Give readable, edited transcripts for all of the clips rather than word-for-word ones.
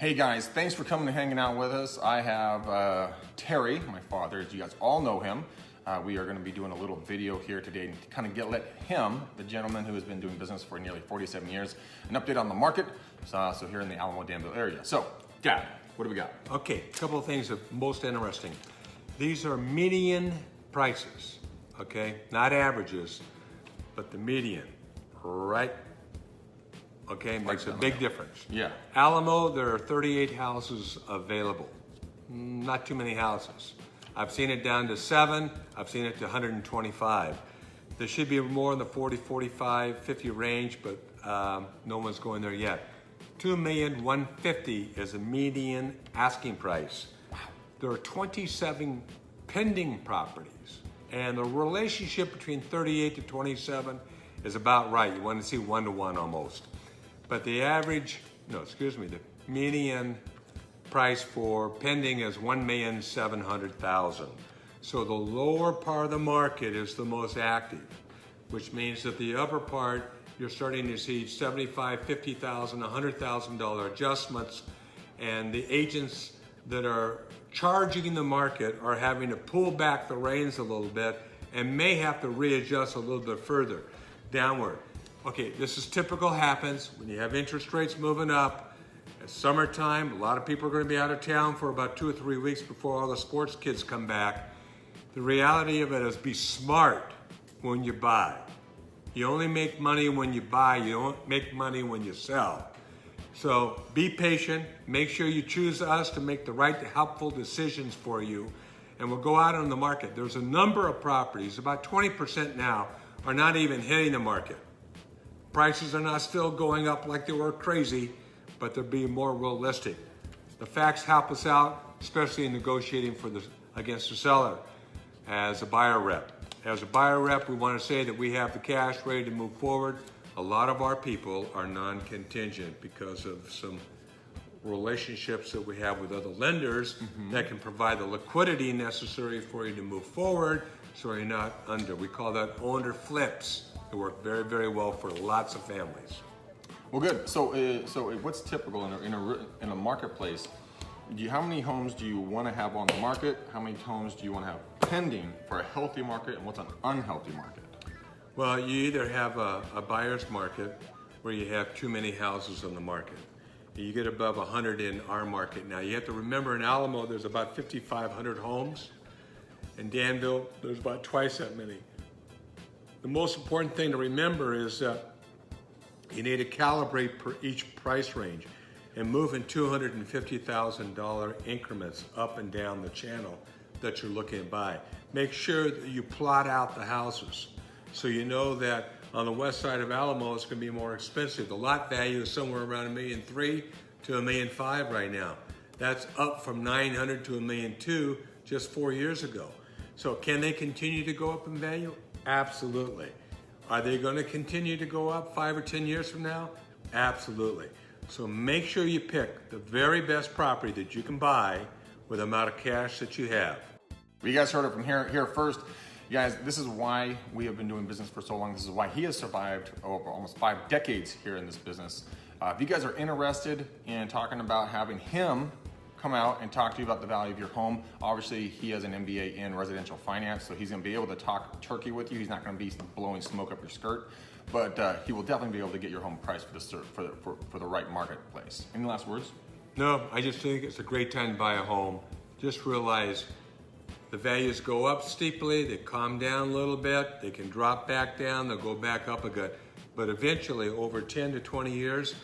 Hey guys, thanks for coming and hanging out with us. I have Terry, my father, as you guys all know him. We are going to be doing a little video here today to kind of let him, the gentleman who has been doing business for nearly 47 years, an update on the market. So here in the Alamo, Danville area. So, Dad, what do we got? Okay, a couple of things that are most interesting. These are median prices, okay? Not averages, but the median, right? Okay, makes a big difference. Yeah. Alamo, there are 38 houses available. Not too many houses. I've seen it down to 7. I've seen it to 125. There should be more in the 40, 45, 50 range, but no one's going there yet. $2,150,000 is a median asking price. There are 27 pending properties, and the relationship between 38 to 27 is about right. You want to see 1-to-1 almost. But the the median price for pending is $1,700,000. So the lower part of the market is the most active, which means that the upper part, you're starting to see $75,000, $50,000, $100,000 adjustments, and the agents that are charging the market are having to pull back the reins a little bit and may have to readjust a little bit further downward. Okay, this is typical, happens when you have interest rates moving up. It's summertime, a lot of people are going to be out of town for about 2 or 3 weeks before all the sports kids come back. The reality of it is be smart when you buy. You only make money when you buy, you don't make money when you sell. So be patient, make sure you choose us to make the right, helpful decisions for you, and we'll go out on the market. There's a number of properties, about 20% now, are not even hitting the market. Prices are not still going up like they were crazy, but they're being more realistic. The facts help us out, especially in negotiating against the seller as a buyer rep. As a buyer rep, we want to say that we have the cash ready to move forward. A lot of our people are non-contingent because of some relationships that we have with other lenders that can provide the liquidity necessary for you to move forward so you're not under. We call that owner flips. They work very, very well for lots of families. Well, good. So what's typical in a marketplace? How many homes do you want to have on the market? How many homes do you want to have pending for a healthy market, and what's an unhealthy market? Well, you either have a buyer's market where you have too many houses on the market. You get above 100 in our market. Now, you have to remember in Alamo, there's about 5,500 homes. In Danville, there's about twice that many. The most important thing to remember is that you need to calibrate per each price range and move in $250,000 increments up and down the channel that you're looking to buy. Make sure that you plot out the houses so you know that on the west side of Alamo it's going to be more expensive. The lot value is somewhere around $1,300,000 to $1,500,000 right now. That's up from $900,000 to $1,200,000 just 4 years ago. So can they continue to go up in value? Absolutely. Are they going to continue to go up 5 or 10 years from now? Absolutely. So make sure you pick the very best property that you can buy with the amount of cash that you have. You guys heard it from here first. You guys, this is why we have been doing business for so long. This is why he has survived over almost 5 decades here in this business. If you guys are interested in talking about having him come out and talk to you about the value of your home. Obviously, he has an MBA in residential finance, so he's gonna be able to talk turkey with you. He's not gonna be blowing smoke up your skirt, but he will definitely be able to get your home priced for the right marketplace. Any last words? No, I just think it's a great time to buy a home. Just realize the values go up steeply, they calm down a little bit, they can drop back down, they'll go back up a good. But eventually, over 10 to 20 years,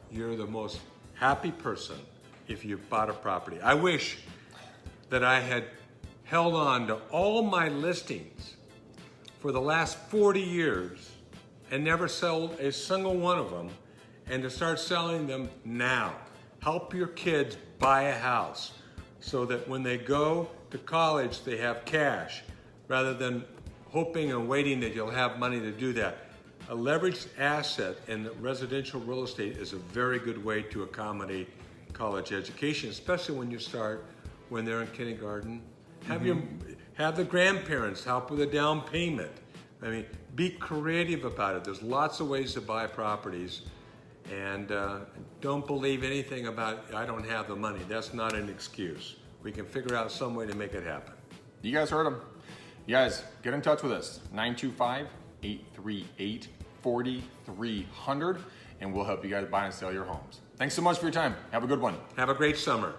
you're the most happy person if you bought a property. I wish that I had held on to all my listings for the last 40 years and never sold a single one of them, and to start selling them now. Help your kids buy a house so that when they go to college, they have cash rather than hoping and waiting that you'll have money to do that. A leveraged asset in residential real estate is a very good way to accommodate college education, especially when they're in kindergarten. Have the grandparents help with a down payment. I mean, be creative about it. There's lots of ways to buy properties, And don't believe anything about, I don't have the money. That's not an excuse. We can figure out some way to make it happen. You guys heard him. You guys, get in touch with us, 925-838-4300, and we'll help you guys buy and sell your homes. Thanks so much for your time. Have a good one. Have a great summer.